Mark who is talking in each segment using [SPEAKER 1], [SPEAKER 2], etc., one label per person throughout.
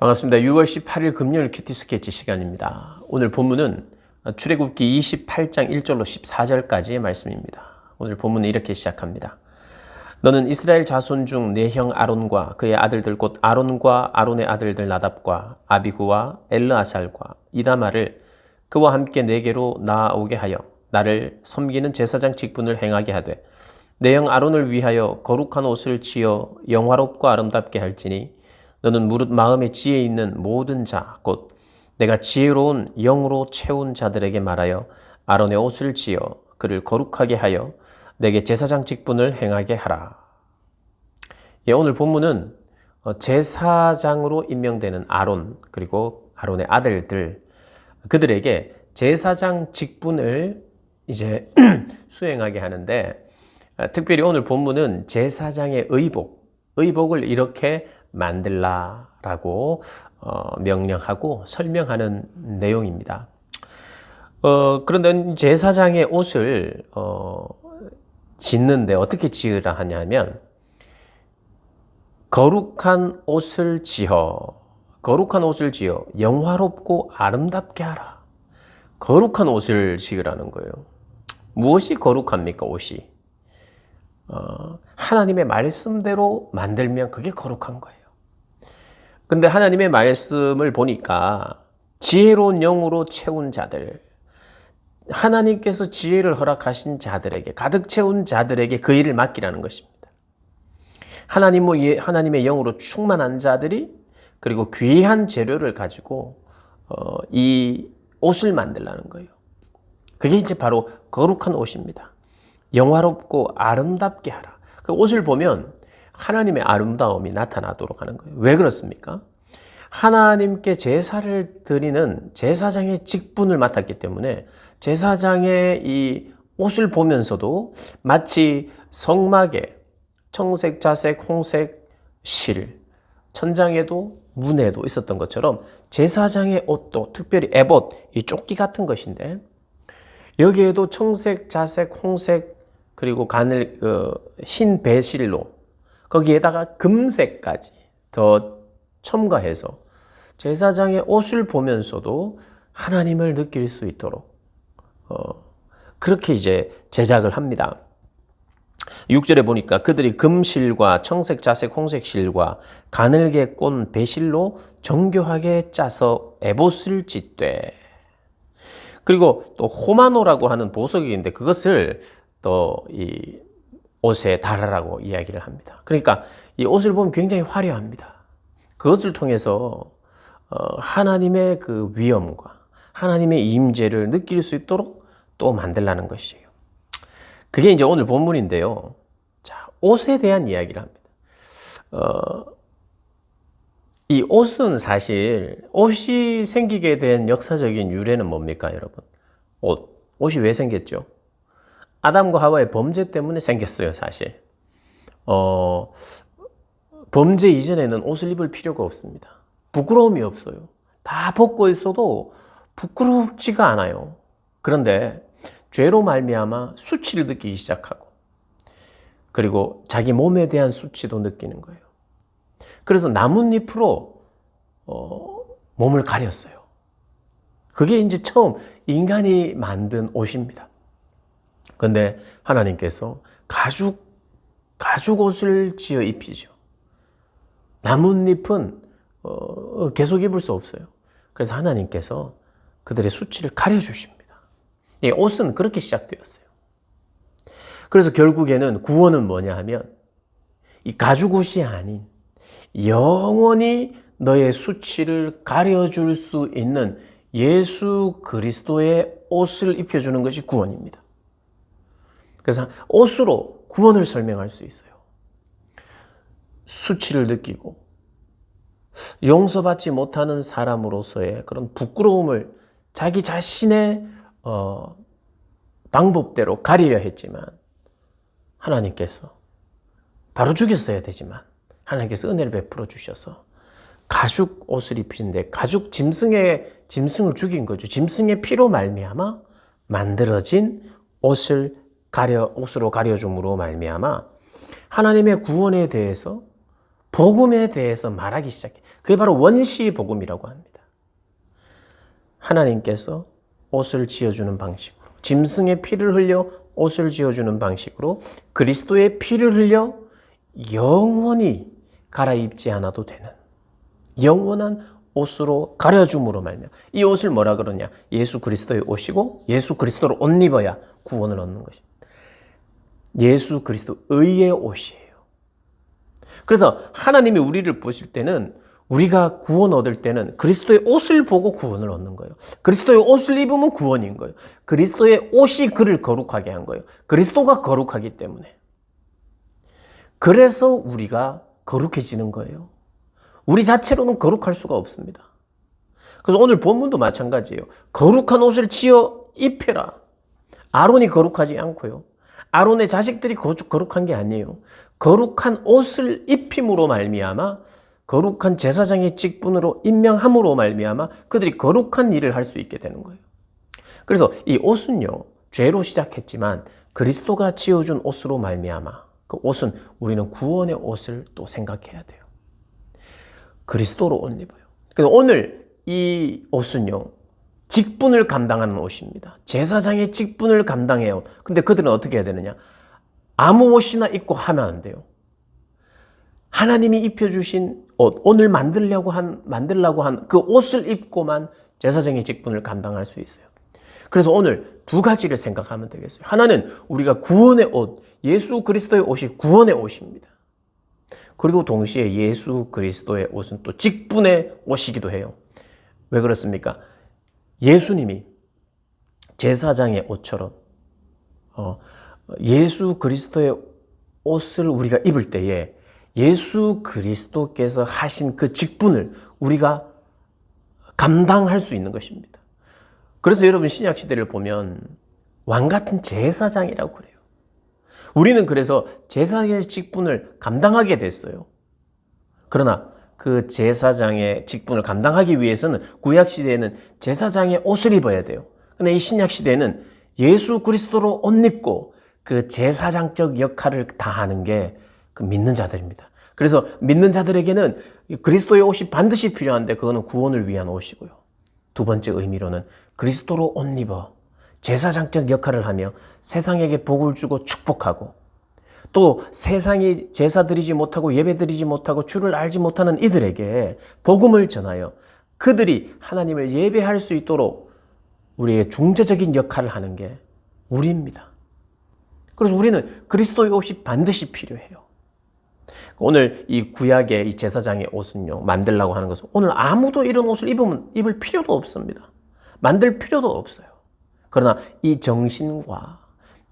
[SPEAKER 1] 반갑습니다. 6월 18일 금요일 큐티 스케치 시간입니다. 오늘 본문은 출애굽기 28장 1절로 14절까지의 말씀입니다. 오늘 본문은 이렇게 시작합니다. 너는 이스라엘 자손 중 내 형 아론과 그의 아들들 곧 아론과 아론의 아들들 나답과 아비후와 엘르아살과 이다마를 그와 함께 내게로 나아오게 하여 나를 섬기는 제사장 직분을 행하게 하되 내 형 아론을 위하여 거룩한 옷을 지어 영화롭고 아름답게 할지니 너는 무릇 마음에 지혜 있는 모든 자 곧 내가 지혜로운 영으로 채운 자들에게 말하여 아론의 옷을 지어 그를 거룩하게 하여 내게 제사장 직분을 행하게 하라. 오늘 본문은 제사장으로 임명되는 아론 그리고 아론의 아들들 그들에게 제사장 직분을 이제 수행하게 하는데 특별히 오늘 본문은 제사장의 의복을 이렇게 만들라라고 명령하고 설명하는 내용입니다. 그런데 제사장의 옷을 짓는데 어떻게 지으라 하냐면 거룩한 옷을 지어 영화롭고 아름답게 하라. 거룩한 옷을 지으라는 거예요. 무엇이 거룩합니까? 옷이 하나님의 말씀대로 만들면 그게 거룩한 거예요. 근데 하나님의 말씀을 보니까 지혜로운 영으로 채운 자들, 하나님께서 지혜를 허락하신 자들에게, 가득 채운 자들에게 그 일을 맡기라는 것입니다. 하나님의 영으로 충만한 자들이 그리고 귀한 재료를 가지고 이 옷을 만들라는 거예요. 그게 이제 바로 거룩한 옷입니다. 영화롭고 아름답게 하라. 그 옷을 보면 하나님의 아름다움이 나타나도록 하는 거예요. 왜 그렇습니까? 하나님께 제사를 드리는 제사장의 직분을 맡았기 때문에 제사장의 이 옷을 보면서도 마치 성막에 청색, 자색, 홍색, 실, 천장에도 문에도 있었던 것처럼 제사장의 옷도 특별히 에봇, 이 조끼 같은 것인데 여기에도 청색, 자색, 홍색 그리고 흰 배실로 거기에다가 금색까지 더 첨가해서 제사장의 옷을 보면서도 하나님을 느낄 수 있도록 그렇게 이제 제작을 합니다. 6절에 보니까 그들이 금실과 청색, 자색, 홍색 실과 가늘게 꼰 배실로 정교하게 짜서 에봇을 짓되 그리고 또 호마노라고 하는 보석이 있는데 그것을 또 이 옷에 달아라고 이야기를 합니다. 그러니까 이 옷을 보면 굉장히 화려합니다. 그것을 통해서 하나님의 그 위엄과 하나님의 임재를 느낄 수 있도록 또 만들라는 것이에요. 그게 이제 오늘 본문인데요. 자, 옷에 대한 이야기를 합니다. 이 옷은 사실 옷이 생기게 된 역사적인 유래는 뭡니까, 여러분? 옷이 왜 생겼죠? 아담과 하와의 범죄 때문에 생겼어요, 사실. 범죄 이전에는 옷을 입을 필요가 없습니다. 부끄러움이 없어요. 다 벗고 있어도 부끄럽지가 않아요. 그런데 죄로 말미암아 수치를 느끼기 시작하고 그리고 자기 몸에 대한 수치도 느끼는 거예요. 그래서 나뭇잎으로 몸을 가렸어요. 그게 이제 처음 인간이 만든 옷입니다. 그런데 하나님께서 가죽 옷을 지어 입히죠. 나뭇잎은 계속 입을 수 없어요. 그래서 하나님께서 그들의 수치를 가려주십니다. 이 옷은 그렇게 시작되었어요. 그래서 결국에는 구원은 뭐냐 하면 이 가죽 옷이 아닌 영원히 너의 수치를 가려줄 수 있는 예수 그리스도의 옷을 입혀주는 것이 구원입니다. 그래서 옷으로 구원을 설명할 수 있어요. 수치를 느끼고 용서받지 못하는 사람으로서의 그런 부끄러움을 자기 자신의 방법대로 가리려 했지만 하나님께서 바로 죽였어야 되지만 하나님께서 은혜를 베풀어 주셔서 가죽 옷을 입히는데 가죽 짐승을 죽인 거죠. 짐승의 피로 말미암아 만들어진 옷으로 가려줌으로 말미암아 하나님의 구원에 대해서 복음에 대해서 말하기 시작해. 그게 바로 원시 복음이라고 합니다. 하나님께서 옷을 지어주는 방식으로, 짐승의 피를 흘려 옷을 지어주는 방식으로 그리스도의 피를 흘려 영원히 갈아입지 않아도 되는 영원한 옷으로 가려줌으로 말미암아. 이 옷을 뭐라 그러냐? 예수 그리스도의 옷이고 예수 그리스도를 옷 입어야 구원을 얻는 것입니다. 예수 그리스도 의의 옷이에요. 그래서 하나님이 우리를 보실 때는, 우리가 구원 얻을 때는 그리스도의 옷을 보고 구원을 얻는 거예요. 그리스도의 옷을 입으면 구원인 거예요. 그리스도의 옷이 그를 거룩하게 한 거예요. 그리스도가 거룩하기 때문에. 그래서 우리가 거룩해지는 거예요. 우리 자체로는 거룩할 수가 없습니다. 그래서 오늘 본문도 마찬가지예요. 거룩한 옷을 지어 입혀라. 아론이 거룩하지 않고요. 아론의 자식들이 거룩한 게 아니에요. 거룩한 옷을 입힘으로 말미암아, 거룩한 제사장의 직분으로 임명함으로 말미암아 그들이 거룩한 일을 할 수 있게 되는 거예요. 그래서 이 옷은요, 죄로 시작했지만 그리스도가 지어준 옷으로 말미암아 그 옷은, 우리는 구원의 옷을 또 생각해야 돼요. 그리스도로 옷 입어요. 근데 오늘 이 옷은요, 직분을 감당하는 옷입니다. 제사장의 직분을 감당해요. 근데 그들은 어떻게 해야 되느냐? 아무 옷이나 입고 하면 안 돼요. 하나님이 입혀주신 옷, 오늘 만들려고 한 그 옷을 입고만 제사장의 직분을 감당할 수 있어요. 그래서 오늘 두 가지를 생각하면 되겠어요. 하나는 우리가 구원의 옷, 예수 그리스도의 옷이 구원의 옷입니다. 그리고 동시에 예수 그리스도의 옷은 또 직분의 옷이기도 해요. 왜 그렇습니까? 예수님이 제사장의 옷처럼 예수 그리스도의 옷을 우리가 입을 때에 예수 그리스도께서 하신 그 직분을 우리가 감당할 수 있는 것입니다. 그래서 여러분, 신약 시대를 보면 왕 같은 제사장이라고 그래요. 우리는 그래서 제사장의 직분을 감당하게 됐어요. 그러나 그 제사장의 직분을 감당하기 위해서는 구약 시대에는 제사장의 옷을 입어야 돼요. 근데 이 신약 시대에는 예수 그리스도로 옷 입고 그 제사장적 역할을 다하는 게 그 믿는 자들입니다. 그래서 믿는 자들에게는 그리스도의 옷이 반드시 필요한데, 그거는 구원을 위한 옷이고요. 두 번째 의미로는 그리스도로 옷 입어 제사장적 역할을 하며 세상에게 복을 주고 축복하고, 또 세상이 제사 드리지 못하고 예배 드리지 못하고 주를 알지 못하는 이들에게 복음을 전하여 그들이 하나님을 예배할 수 있도록 우리의 중재적인 역할을 하는 게 우리입니다. 그래서 우리는 그리스도의 옷이 반드시 필요해요. 오늘 이 구약의 이 제사장의 옷은요, 만들라고 하는 것은 오늘 아무도 이런 옷을 입을 필요도 없습니다. 만들 필요도 없어요. 그러나 이 정신과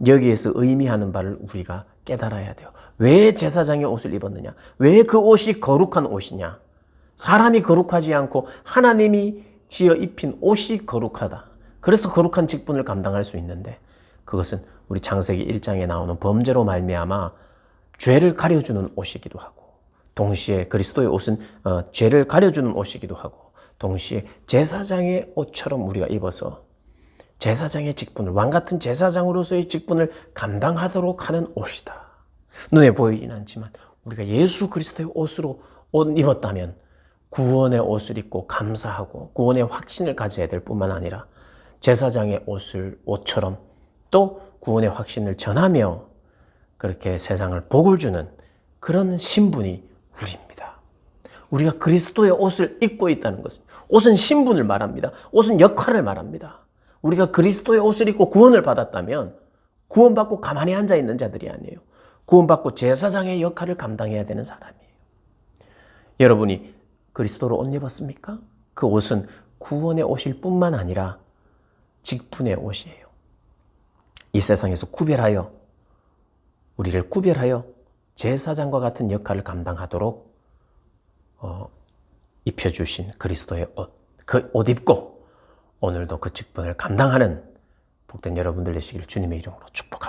[SPEAKER 1] 여기에서 의미하는 바를 우리가 깨달아야 돼요. 왜 제사장의 옷을 입었느냐? 왜 그 옷이 거룩한 옷이냐? 사람이 거룩하지 않고 하나님이 지어 입힌 옷이 거룩하다. 그래서 거룩한 직분을 감당할 수 있는데, 그것은 우리 창세기 1장에 나오는 범죄로 말미암아 죄를 가려주는 옷이기도 하고, 동시에 그리스도의 옷은 죄를 가려주는 옷이기도 하고, 동시에 제사장의 옷처럼 우리가 입어서 제사장의 직분을, 왕 같은 제사장으로서의 직분을 감당하도록 하는 옷이다. 눈에 보이진 않지만 우리가 예수 그리스도의 옷으로 옷 입었다면 구원의 옷을 입고 감사하고 구원의 확신을 가져야 될 뿐만 아니라 제사장의 옷처럼 또 구원의 확신을 전하며 그렇게 세상을 복을 주는 그런 신분이 우리입니다. 우리가 그리스도의 옷을 입고 있다는 것은, 옷은 신분을 말합니다. 옷은 역할을 말합니다. 우리가 그리스도의 옷을 입고 구원을 받았다면 구원받고 가만히 앉아있는 자들이 아니에요. 구원받고 제사장의 역할을 감당해야 되는 사람이에요. 여러분이 그리스도로 옷 입었습니까? 그 옷은 구원의 옷일 뿐만 아니라 직분의 옷이에요. 이 세상에서 우리를 구별하여 제사장과 같은 역할을 감당하도록 입혀주신 그리스도의 옷, 그 옷 입고 오늘도 그 직분을 감당하는 복된 여러분들 되시길 주님의 이름으로 축복합니다.